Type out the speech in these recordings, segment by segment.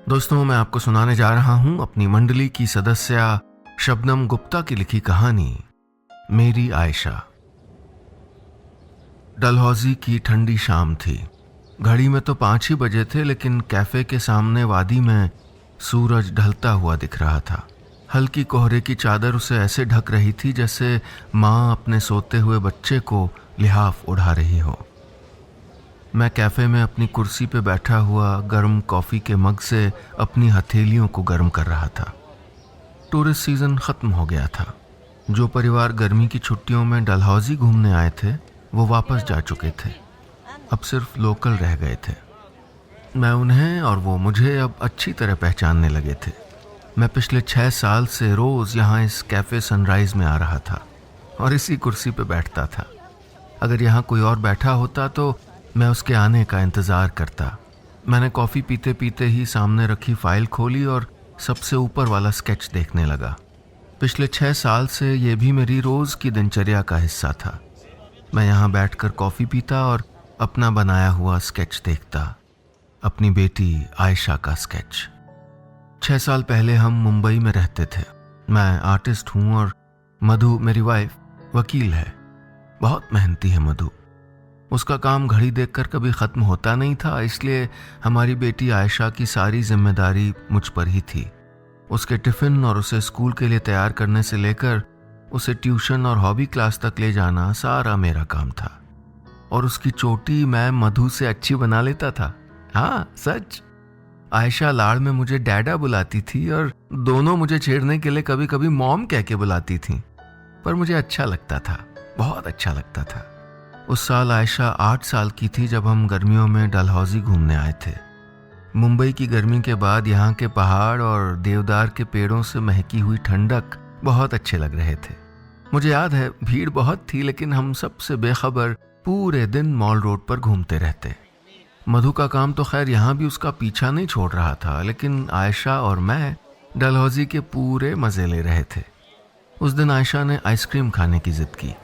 दोस्तों, मैं आपको सुनाने जा रहा हूं अपनी मंडली की सदस्य शबनम गुप्ता की लिखी कहानी मेरी आयशा। डलहौजी की ठंडी शाम थी। घड़ी में तो 5 ही बजे थे, लेकिन कैफे के सामने वादी में सूरज ढलता हुआ दिख रहा था। हल्की कोहरे की चादर उसे ऐसे ढक रही थी जैसे माँ अपने सोते हुए बच्चे को लिहाफ उड़ा रही हो। मैं कैफे में अपनी कुर्सी पे बैठा हुआ गर्म कॉफ़ी के मग से अपनी हथेलियों को गर्म कर रहा था। टूरिस्ट सीज़न ख़त्म हो गया था। जो परिवार गर्मी की छुट्टियों में डलहौजी घूमने आए थे वो वापस जा चुके थे। अब सिर्फ लोकल रह गए थे। मैं उन्हें और वो मुझे अब अच्छी तरह पहचानने लगे थे। मैं पिछले 6 साल से रोज़ यहाँ इस कैफ़े सनराइज़ में आ रहा था और इसी कुर्सी पे बैठता था। अगर यहाँ कोई और बैठा होता तो मैं उसके आने का इंतज़ार करता। मैंने कॉफ़ी पीते पीते ही सामने रखी फाइल खोली और सबसे ऊपर वाला स्केच देखने लगा। पिछले 6 साल से ये भी मेरी रोज़ की दिनचर्या का हिस्सा था। मैं यहाँ बैठकर कॉफ़ी पीता और अपना बनाया हुआ स्केच देखता, अपनी बेटी आयशा का स्केच। 6 साल पहले हम मुंबई में रहते थे। मैं आर्टिस्ट हूँ और मधु मेरी वाइफ वकील है। बहुत मेहनती है मधु। उसका काम घड़ी देखकर कभी ख़त्म होता नहीं था, इसलिए हमारी बेटी आयशा की सारी जिम्मेदारी मुझ पर ही थी। उसके टिफ़िन और उसे स्कूल के लिए तैयार करने से लेकर उसे ट्यूशन और हॉबी क्लास तक ले जाना सारा मेरा काम था। और उसकी चोटी मैं मधु से अच्छी बना लेता था। हाँ, सच। आयशा लाड़ में मुझे डैडा बुलाती थी और दोनों मुझे छेड़ने के लिए कभी कभी मॉम कह के बुलाती थी, पर मुझे अच्छा लगता था, बहुत अच्छा लगता था। उस साल आयशा 8 साल की थी जब हम गर्मियों में डलहौजी घूमने आए थे। मुंबई की गर्मी के बाद यहाँ के पहाड़ और देवदार के पेड़ों से महकी हुई ठंडक बहुत अच्छे लग रहे थे। मुझे याद है भीड़ बहुत थी, लेकिन हम सबसे बेखबर पूरे दिन मॉल रोड पर घूमते रहते। मधु का काम तो खैर यहाँ भी उसका पीछा नहीं छोड़ रहा था, लेकिन आयशा और मैं डलहौजी के पूरे मज़े ले रहे थे। उस दिन आयशा ने आइसक्रीम खाने की जिद की।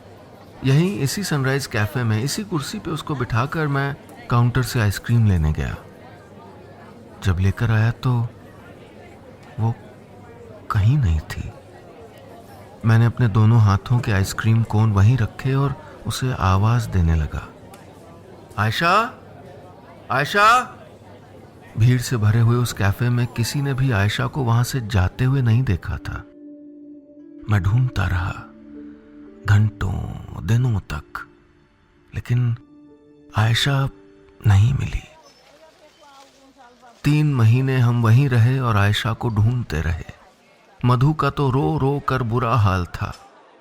यहीं इसी सनराइज कैफ़े में इसी कुर्सी पे उसको बिठाकर मैं काउंटर से आइसक्रीम लेने गया। जब लेकर आया तो वो कहीं नहीं थी। मैंने अपने दोनों हाथों के आइसक्रीम कोन वहीं रखे और उसे आवाज़ देने लगा, आयशा, आयशा। भीड़ से भरे हुए उस कैफ़े में किसी ने भी आयशा को वहां से जाते हुए नहीं देखा था। मैं ढूंढता रहा घंटों दिनों तक, लेकिन आयशा नहीं मिली। 3 महीने हम वहीं रहे और आयशा को ढूंढते रहे। मधु का तो रो रो कर बुरा हाल था।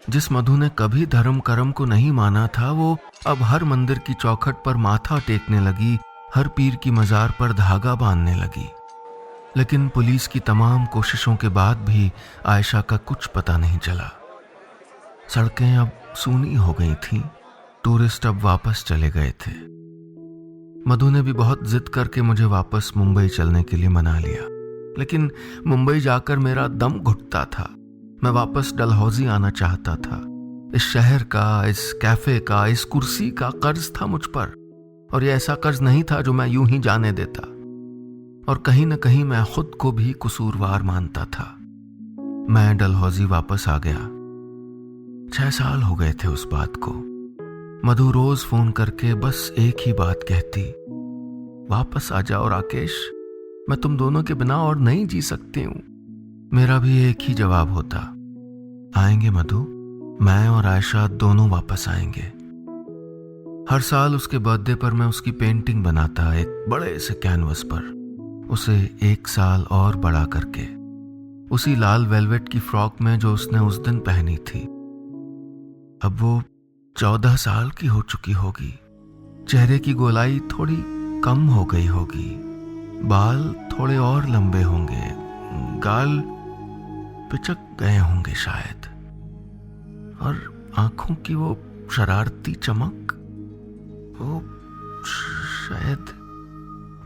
जिस मधु ने कभी धर्म कर्म को नहीं माना था, वो अब हर मंदिर की चौखट पर माथा टेकने लगी, हर पीर की मजार पर धागा बांधने लगी। लेकिन पुलिस की तमाम कोशिशों के बाद भी आयशा का कुछ पता नहीं चला। सड़कें अब सूनी हो गई थीं। टूरिस्ट अब वापस चले गए थे। मधु ने भी बहुत जिद करके मुझे वापस मुंबई चलने के लिए मना लिया, लेकिन मुंबई जाकर मेरा दम घुटता था। मैं वापस डलहौजी आना चाहता था। इस शहर का, इस कैफे का, इस कुर्सी का कर्ज था मुझ पर, और यह ऐसा कर्ज नहीं था जो मैं यूं ही जाने देता। और कहीं न कहीं मैं खुद को भी कसूरवार मानता था। मैं डलहौजी वापस आ गया। 6 साल हो गए थे उस बात को। मधु रोज फोन करके बस एक ही बात कहती, वापस आ जाओ राकेश, मैं तुम दोनों के बिना और नहीं जी सकती हूँ। मेरा भी एक ही जवाब होता, आएंगे मधु, मैं और आयशा दोनों वापस आएंगे। हर साल उसके बर्थडे पर मैं उसकी पेंटिंग बनाता, एक बड़े से कैनवस पर, उसे 1 साल और बड़ा करके, उसी लाल वेलवेट की फ्रॉक में जो उसने उस दिन पहनी थी। अब वो 14 साल की हो चुकी होगी। चेहरे की गोलाई थोड़ी कम हो गई होगी, बाल थोड़े और लंबे होंगे, गाल पिचक गए होंगे शायद, और आंखों की वो शरारती चमक, वो शायद।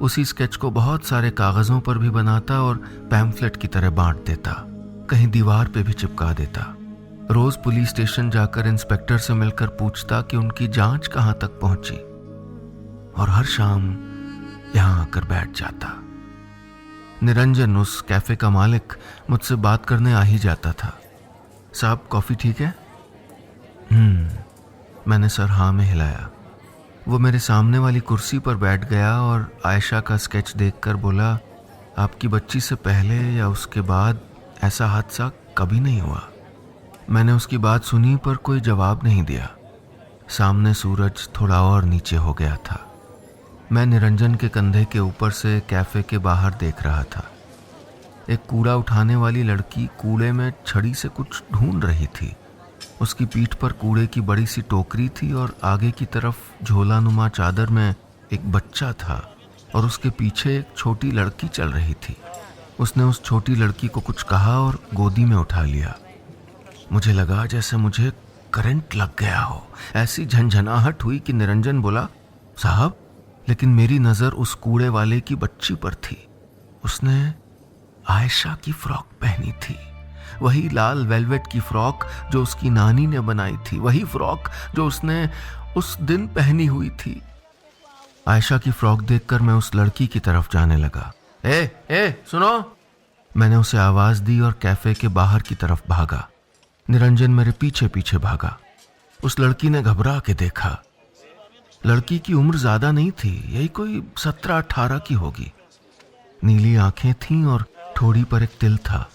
उसी स्केच को बहुत सारे कागजों पर भी बनाता और पैम्फलेट की तरह बांट देता, कहीं दीवार पे भी चिपका देता। रोज पुलिस स्टेशन जाकर इंस्पेक्टर से मिलकर पूछता कि उनकी जांच कहां तक पहुंची, और हर शाम यहां आकर बैठ जाता। निरंजन, उस कैफ़े का मालिक, मुझसे बात करने आ ही जाता था। साहब, कॉफ़ी ठीक है? मैंने सर हाँ में हिलाया। वो मेरे सामने वाली कुर्सी पर बैठ गया और आयशा का स्केच देखकर बोला, आपकी बच्ची से पहले या उसके बाद ऐसा हादसा कभी नहीं हुआ। मैंने उसकी बात सुनी पर कोई जवाब नहीं दिया। सामने सूरज थोड़ा और नीचे हो गया था। मैं निरंजन के कंधे के ऊपर से कैफ़े के बाहर देख रहा था। एक कूड़ा उठाने वाली लड़की कूड़े में छड़ी से कुछ ढूंढ रही थी। उसकी पीठ पर कूड़े की बड़ी सी टोकरी थी और आगे की तरफ झोलानुमा चादर में एक बच्चा था और उसके पीछे एक छोटी लड़की चल रही थी। उसने उस छोटी लड़की को कुछ कहा और गोदी में उठा लिया। मुझे लगा जैसे मुझे करंट लग गया हो। ऐसी झंझनाहट हुई कि निरंजन बोला, साहब, लेकिन मेरी नज़र उस कूड़े वाले की बच्ची पर थी। उसने आयशा की फ्रॉक पहनी थी, वही लाल वेलवेट की फ्रॉक जो उसकी नानी ने बनाई थी, वही फ्रॉक जो उसने उस दिन पहनी हुई थी। आयशा की फ्रॉक देखकर मैं उस लड़की की तरफ जाने लगा। ए सुनो, मैंने उसे आवाज दी और कैफे के बाहर की तरफ भागा। निरंजन मेरे पीछे पीछे भागा। उस लड़की ने घबरा के देखा। लड़की की उम्र ज्यादा नहीं थी, यही कोई 17-18 की होगी। नीली आंखें थीं और ठोड़ी पर एक तिल था।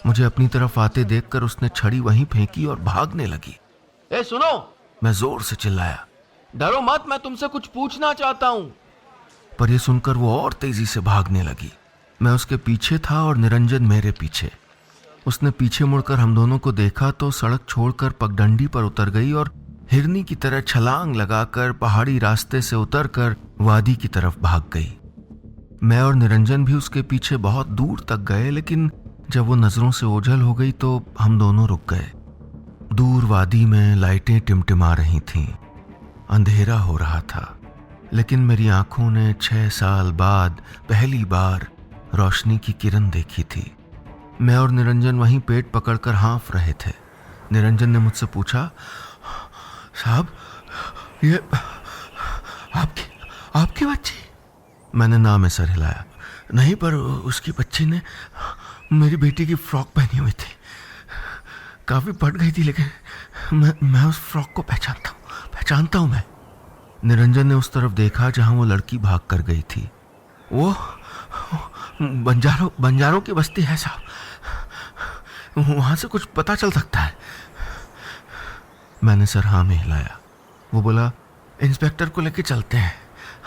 मुझे अपनी तरफ आते देखकर उसने छड़ी वहीं फेंकी और भागने लगी। ए सुनो, मैं जोर से चिल्लाया। डरो मत, मैं तुमसे कुछ पूछना चाहता हूँ। पर यह सुनकर वो और तेजी से भागने लगी। मैं उसके पीछे था और निरंजन मेरे पीछे। उसने पीछे मुड़कर हम दोनों को देखा तो सड़क छोड़कर पगडंडी पर उतर गई और हिरनी की तरह छलांग लगाकर पहाड़ी रास्ते से उतरकर वादी की तरफ भाग गई। मैं और निरंजन भी उसके पीछे बहुत दूर तक गए, लेकिन जब वो नजरों से ओझल हो गई तो हम दोनों रुक गए। दूर वादी में लाइटें टिमटिमा रही थीं। अंधेरा हो रहा था, लेकिन मेरी आंखों ने 6 साल बाद पहली बार रोशनी की किरण देखी थी। मैं और निरंजन वहीं पेट पकड़कर हाँफ रहे थे। निरंजन ने मुझसे पूछा, साहब, ये आपकी बच्ची? मैंने ना में सर हिलाया। नहीं, पर उसकी बच्ची ने मेरी बेटी की फ्रॉक पहनी हुई थी। काफी फट गई थी, लेकिन मैं उस फ्रॉक को पहचानता हूं मैं। निरंजन ने उस तरफ देखा जहां वो लड़की भाग कर गई थी। वो बंजारों की बस्ती है साहब, वहां से कुछ पता चल सकता है। मैंने सर हाँ में हिलाया। वो बोला, इंस्पेक्टर को लेके चलते हैं।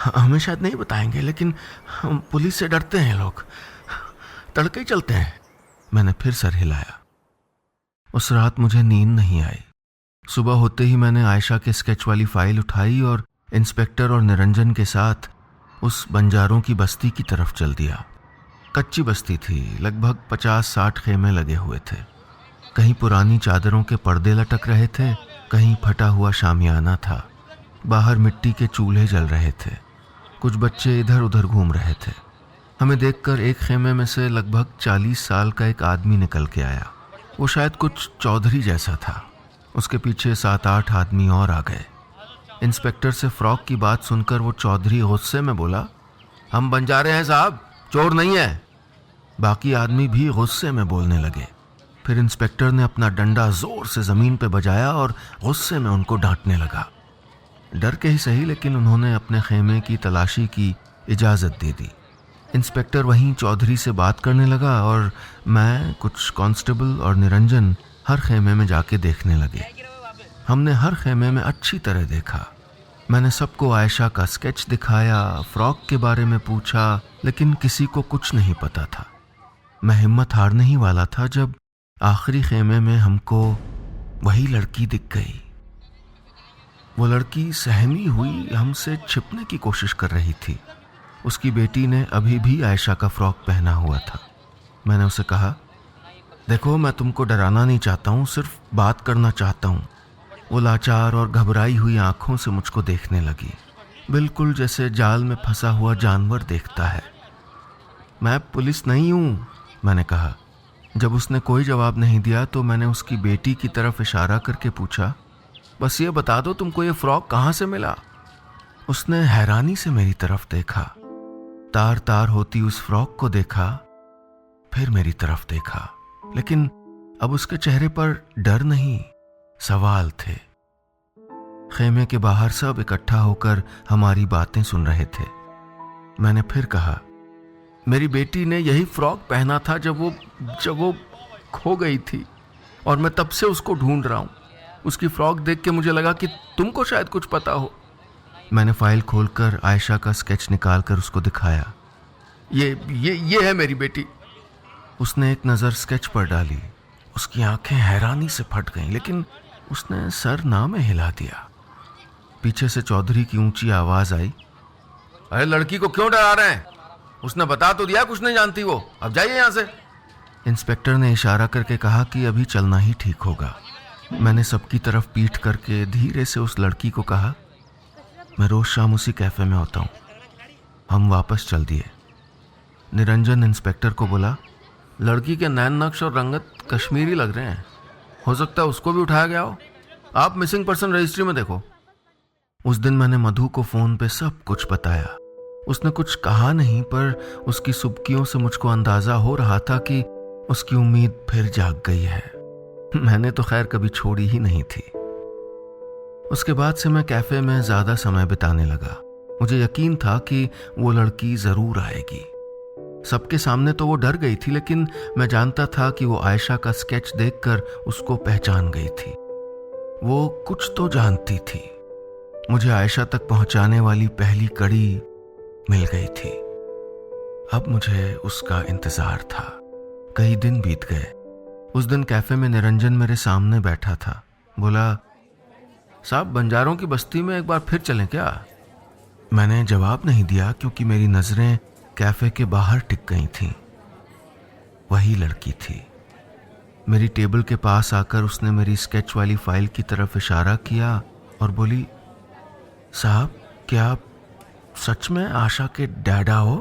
हमें शायद नहीं बताएंगे, लेकिन हम पुलिस से डरते हैं लोग। तड़के ही चलते हैं। मैंने फिर सर हिलाया। उस रात मुझे नींद नहीं आई। सुबह होते ही मैंने आयशा के स्केच वाली फाइल उठाई और इंस्पेक्टर और निरंजन के साथ उस बंजारों की बस्ती की तरफ चल दिया। कच्ची बस्ती थी, लगभग 50-60 खेमे लगे हुए थे। कहीं पुरानी चादरों के पर्दे लटक रहे थे, कहीं फटा हुआ शामियाना था। बाहर मिट्टी के चूल्हे जल रहे थे। कुछ बच्चे इधर उधर घूम रहे थे। हमें देखकर एक खेमे में से लगभग 40 साल का एक आदमी निकल के आया। वो शायद कुछ चौधरी जैसा था। उसके पीछे 7-8 आदमी और आ गए। इंस्पेक्टर से फ्रॉक की बात सुनकर वो चौधरी गुस्से में बोला, हम बंजारे हैं साहब, चोर नहीं है। बाकी आदमी भी गुस्से में बोलने लगे। फिर इंस्पेक्टर ने अपना डंडा जोर से जमीन पे बजाया और गुस्से में उनको डांटने लगा। डर के ही सही, लेकिन उन्होंने अपने खेमे की तलाशी की इजाजत दे दी। इंस्पेक्टर वहीं चौधरी से बात करने लगा और मैं, कुछ कांस्टेबल और निरंजन हर खेमे में जाके देखने लगे। हमने हर खेमे में अच्छी तरह देखा। मैंने सबको आयशा का स्केच दिखाया, फ्रॉक के बारे में पूछा, लेकिन किसी को कुछ नहीं पता था। मैं हिम्मत हारने ही वाला था जब आखिरी खेमे में हमको वही लड़की दिख गई। वो लड़की सहमी हुई हमसे छिपने की कोशिश कर रही थी। उसकी बेटी ने अभी भी आयशा का फ्रॉक पहना हुआ था। मैंने उसे कहा, देखो, मैं तुमको डराना नहीं चाहता हूँ, सिर्फ बात करना चाहता हूँ। वो लाचार और घबराई हुई आंखों से मुझको देखने लगी, बिल्कुल जैसे जाल में फंसा हुआ जानवर देखता है। मैं पुलिस नहीं हूँ, मैंने कहा। जब उसने कोई जवाब नहीं दिया तो मैंने उसकी बेटी की तरफ इशारा करके पूछा, बस ये बता दो, तुमको ये फ्रॉक कहाँ से मिला? उसने हैरानी से मेरी तरफ देखा। तार तार होती उस फ्रॉक को देखा फिर मेरी तरफ देखा, लेकिन अब उसके चेहरे पर डर नहीं, सवाल थे। खेमे के बाहर सब इकट्ठा होकर हमारी बातें सुन रहे थे। मैंने फिर कहा, मेरी बेटी ने यही फ्रॉक पहना था जब वो खो गई थी, और मैं तब से उसको ढूंढ रहा हूं। उसकी फ्रॉक देख के मुझे लगा कि तुमको शायद कुछ पता हो। मैंने फाइल खोलकर आयशा का स्केच निकालकर उसको दिखाया। ये है मेरी बेटी। उसने एक नज़र स्केच पर डाली। उसकी आंखें हैरानी से फट गईं, लेकिन उसने सर ना में हिला दिया। पीछे से चौधरी की ऊंची आवाज आई, अरे लड़की को क्यों डरा रहे हैं? उसने बता तो दिया कुछ नहीं जानती वो, अब जाइए यहां से। इंस्पेक्टर ने इशारा करके कहा कि अभी चलना ही ठीक होगा। मैंने सबकी तरफ पीठ करके धीरे से उस लड़की को कहा, मैं रोज शाम उसी कैफे में होता हूँ। हम वापस चल दिए। निरंजन इंस्पेक्टर को बोला, लड़की के नैन नक्श और रंगत कश्मीरी लग रहे हैं, हो सकता है उसको भी उठाया गया हो। आप मिसिंग पर्सन रजिस्ट्री में देखो। उस दिन मैंने मधु को फोन पे सब कुछ बताया। उसने कुछ कहा नहीं, पर उसकी सुबकियों से मुझको अंदाजा हो रहा था कि उसकी उम्मीद फिर जाग गई है। मैंने तो खैर कभी छोड़ी ही नहीं थी। उसके बाद से मैं कैफे में ज्यादा समय बिताने लगा। मुझे यकीन था कि वो लड़की जरूर आएगी। सबके सामने तो वो डर गई थी, लेकिन मैं जानता था कि वो आयशा का स्केच देखकर उसको पहचान गई थी। वो कुछ तो जानती थी। मुझे आयशा तक पहुंचाने वाली पहली कड़ी मिल गई थी। अब मुझे उसका इंतजार था। कई दिन बीत गए। उस दिन कैफे में निरंजन मेरे सामने बैठा था। बोला, साहब बंजारों की बस्ती में एक बार फिर चलें क्या? मैंने जवाब नहीं दिया, क्योंकि मेरी नजरें कैफे के बाहर टिक गई थीं। वही लड़की थी। मेरी टेबल के पास आकर उसने मेरी स्केच वाली फाइल की तरफ इशारा किया और बोली, साहब क्या आप सच में आशा के डैडा हो?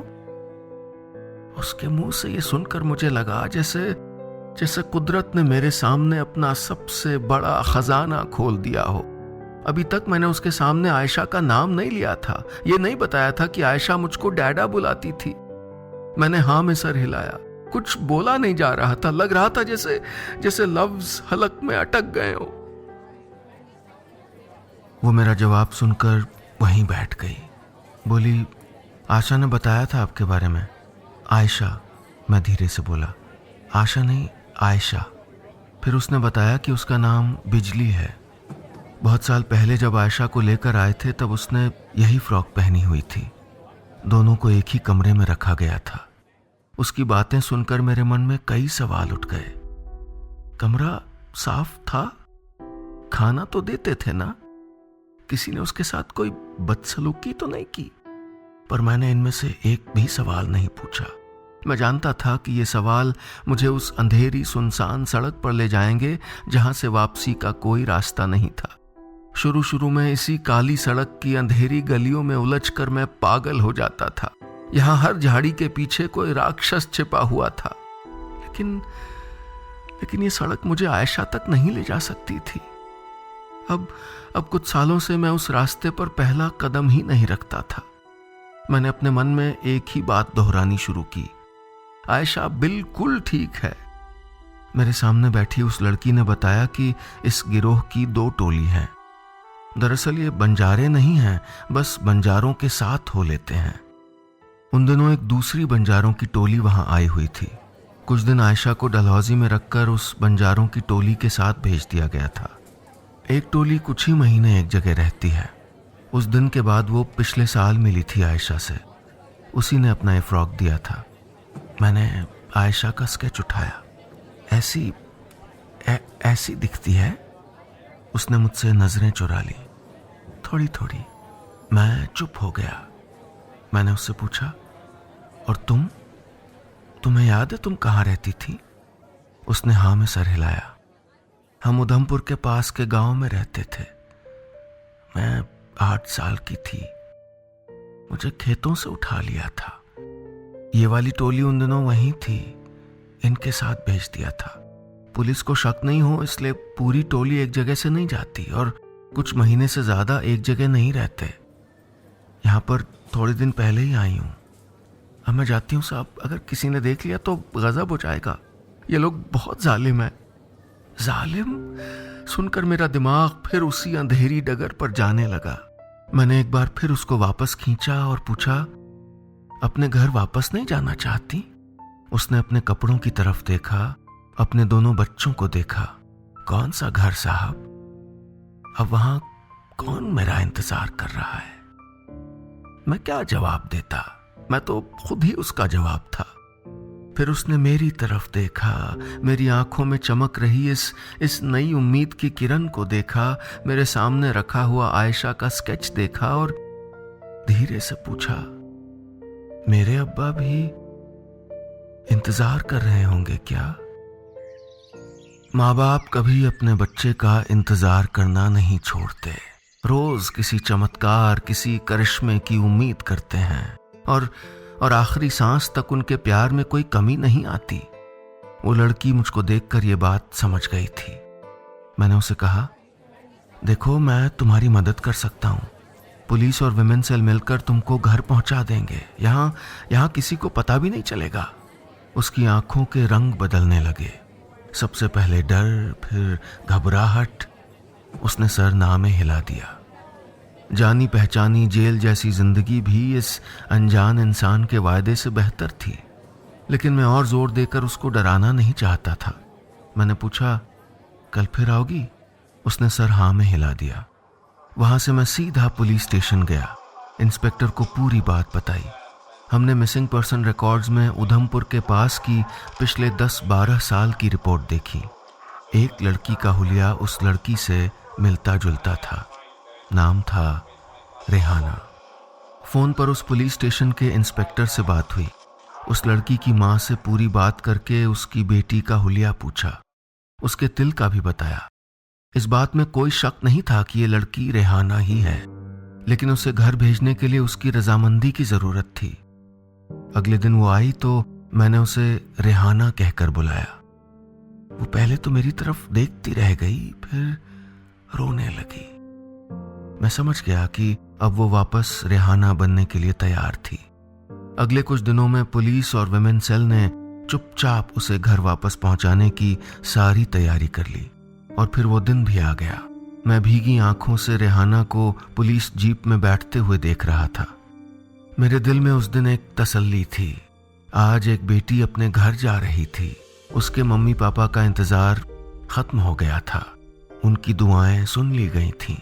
उसके मुंह से ये सुनकर मुझे लगा जैसे कुदरत ने मेरे सामने अपना सबसे बड़ा खजाना खोल दिया हो। अभी तक मैंने उसके सामने आयशा का नाम नहीं लिया था। ये नहीं बताया था कि आयशा मुझको डैडा बुलाती थी। मैंने हाँ में सर हिलाया। कुछ बोला नहीं जा रहा था। लग रहा था जैसे लफ्ज हलक में अटक गए हो। वो मेरा जवाब सुनकर वहीं बैठ गई। बोली, आशा ने बताया था आपके बारे में। आयशा, मैं धीरे से बोला। आशा नहीं, आयशा। फिर उसने बताया कि उसका नाम बिजली है। बहुत साल पहले जब आयशा को लेकर आए थे तब उसने यही फ्रॉक पहनी हुई थी। दोनों को एक ही कमरे में रखा गया था। उसकी बातें सुनकर मेरे मन में कई सवाल उठ गए। कमरा साफ था, खाना तो देते थे ना, किसी ने उसके साथ कोई बदसलूकी तो नहीं की? पर मैंने इनमें से एक भी सवाल नहीं पूछा। मैं जानता था कि ये सवाल मुझे उस अंधेरी सुनसान सड़क पर ले जाएंगे जहां से वापसी का कोई रास्ता नहीं था। शुरू में इसी काली सड़क की अंधेरी गलियों में उलझकर मैं पागल हो जाता था। यहां हर झाड़ी के पीछे कोई राक्षस छिपा हुआ था। लेकिन ये सड़क मुझे आयशा तक नहीं ले जा सकती थी। अब कुछ सालों से मैं उस रास्ते पर पहला कदम ही नहीं रखता था। मैंने अपने मन में एक ही बात दोहरानी शुरू की, आयशा बिल्कुल ठीक है। मेरे सामने बैठी उस लड़की ने बताया कि इस गिरोह की 2 टोली हैं। दरअसल ये बंजारे नहीं हैं, बस बंजारों के साथ हो लेते हैं। उन दिनों एक दूसरी बंजारों की टोली वहां आई हुई थी। कुछ दिन आयशा को डलहौजी में रखकर उस बंजारों की टोली के साथ भेज दिया गया था। एक टोली कुछ ही महीने एक जगह रहती है। उस दिन के बाद वो पिछले साल मिली थी आयशा से। उसी ने अपना ये फ्रॉक दिया था। मैंने आयशा का स्केच उठाया। ऐसी दिखती है? उसने मुझसे नजरें चुरा ली, थोड़ी थोड़ी। मैं चुप हो गया। मैंने उससे पूछा, और तुम्हें याद है तुम कहाँ रहती थी? उसने हाँ में सर हिलाया। हम उधमपुर के पास के गांव में रहते थे। मैं 8 साल की थी। मुझे खेतों से उठा लिया था। ये वाली टोली उन दिनों वहीं थी, इनके साथ भेज दिया था। पुलिस को शक नहीं हो इसलिए पूरी टोली एक जगह से नहीं जाती और कुछ महीने से ज्यादा एक जगह नहीं रहते। यहां पर थोड़े दिन पहले ही आई हूं। अब मैं जाती हूँ साहब, अगर किसी ने देख लिया तो गजब हो जाएगा। ये लोग बहुत जालिम है। जालिम सुनकर मेरा दिमाग फिर उसी अंधेरी डगर पर जाने लगा। मैंने एक बार फिर उसको वापस खींचा और पूछा, अपने घर वापस नहीं जाना चाहती? उसने अपने कपड़ों की तरफ देखा, अपने दोनों बच्चों को देखा। कौन सा घर साहब? अब वहां कौन मेरा इंतजार कर रहा है? मैं क्या जवाब देता? मैं तो खुद ही उसका जवाब था। फिर उसने मेरी तरफ देखा, मेरी आंखों में चमक रही इस नई उम्मीद की किरण को देखा, मेरे सामने रखा हुआ आयशा का स्केच देखा और धीरे से पूछा, मेरे अब्बा भी इंतजार कर रहे होंगे क्या? माँ बाप कभी अपने बच्चे का इंतजार करना नहीं छोड़ते। रोज किसी चमत्कार, किसी करिश्मे की उम्मीद करते हैं और आखिरी सांस तक उनके प्यार में कोई कमी नहीं आती। वो लड़की मुझको देखकर ये बात समझ गई थी। मैंने उसे कहा, देखो मैं तुम्हारी मदद कर सकता हूँ। पुलिस और विमेन सेल मिलकर तुमको घर पहुंचा देंगे। यहाँ किसी को पता भी नहीं चलेगा। उसकी आंखों के रंग बदलने लगे, सबसे पहले डर, फिर घबराहट। उसने सर ना में हिला दिया। जानी पहचानी जेल जैसी जिंदगी भी इस अनजान इंसान के वायदे से बेहतर थी, लेकिन मैं और जोर देकर उसको डराना नहीं चाहता था। मैंने पूछा, कल फिर आओगी? उसने सर हाँ में हिला दिया। वहां से मैं सीधा पुलिस स्टेशन गया। इंस्पेक्टर को पूरी बात बताई। हमने मिसिंग पर्सन रिकॉर्ड्स में उधमपुर के पास की पिछले 10-12 साल की रिपोर्ट देखी। एक लड़की का हुलिया उस लड़की से मिलता जुलता था। नाम था रेहाना। फोन पर उस पुलिस स्टेशन के इंस्पेक्टर से बात हुई। उस लड़की की मां से पूरी बात करके उसकी बेटी का हुलिया पूछा, उसके तिल का भी बताया। इस बात में कोई शक नहीं था कि ये लड़की रेहाना ही है, लेकिन उसे घर भेजने के लिए उसकी रजामंदी की जरूरत थी। अगले दिन वो आई तो मैंने उसे रेहाना कहकर बुलाया। वो पहले तो मेरी तरफ देखती रह गई, फिर रोने लगी। मैं समझ गया कि अब वो वापस रेहाना बनने के लिए तैयार थी। अगले कुछ दिनों में पुलिस और विमेन सेल ने चुपचाप उसे घर वापस पहुंचाने की सारी तैयारी कर ली। और फिर वो दिन भी आ गया। मैं भीगी आंखों से रेहाना को पुलिस जीप में बैठते हुए देख रहा था। मेरे दिल में उस दिन एक तसल्ली थी। आज एक बेटी अपने घर जा रही थी। उसके मम्मी पापा का इंतजार खत्म हो गया था। उनकी दुआएं सुन ली गई थीं।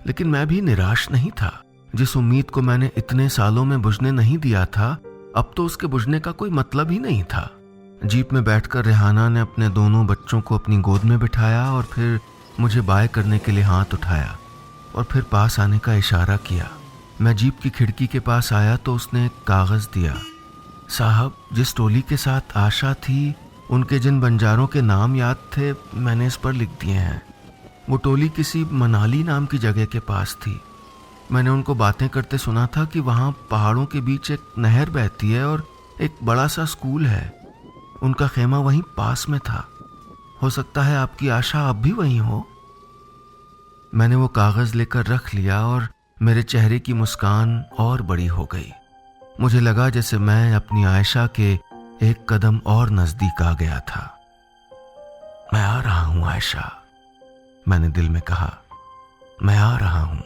लेकिन मैं भी निराश नहीं था। जिस उम्मीद को मैंने इतने सालों में बुझने नहीं दिया था, अब तो उसके बुझने का कोई मतलब ही नहीं था। जीप में बैठकर रेहाना ने अपने दोनों बच्चों को अपनी गोद में बिठाया और फिर मुझे बाय करने के लिए हाथ उठाया और फिर पास आने का इशारा किया। मैं जीप की खिड़की के पास आया तो उसने एक कागज दिया। साहब, जिस टोली के साथ आशा थी, उनके जिन बंजारों के नाम याद थे, मैंने इस पर लिख दिए हैं। वो टोली किसी मनाली नाम की जगह के पास थी। मैंने उनको बातें करते सुना था कि वहाँ पहाड़ों के बीच एक नहर बहती है और एक बड़ा सा स्कूल है। उनका खेमा वहीं पास में था। हो सकता है आपकी आशा अब भी वहीं हो। मैंने वो कागज लेकर रख लिया और मेरे चेहरे की मुस्कान और बड़ी हो गई। मुझे लगा जैसे मैं अपनी आयशा के एक कदम और नजदीक आ गया था। मैं आ रहा हूं आयशा, मैंने दिल में कहा। मैं आ रहा हूं।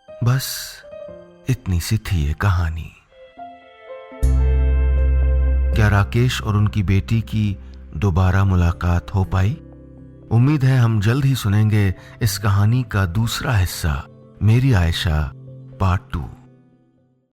बस इतनी सी थी ये कहानी। क्या राकेश और उनकी बेटी की दोबारा मुलाकात हो पाई? उम्मीद है हम जल्द ही सुनेंगे इस कहानी का दूसरा हिस्सा, मेरी आयशा पार्ट 2।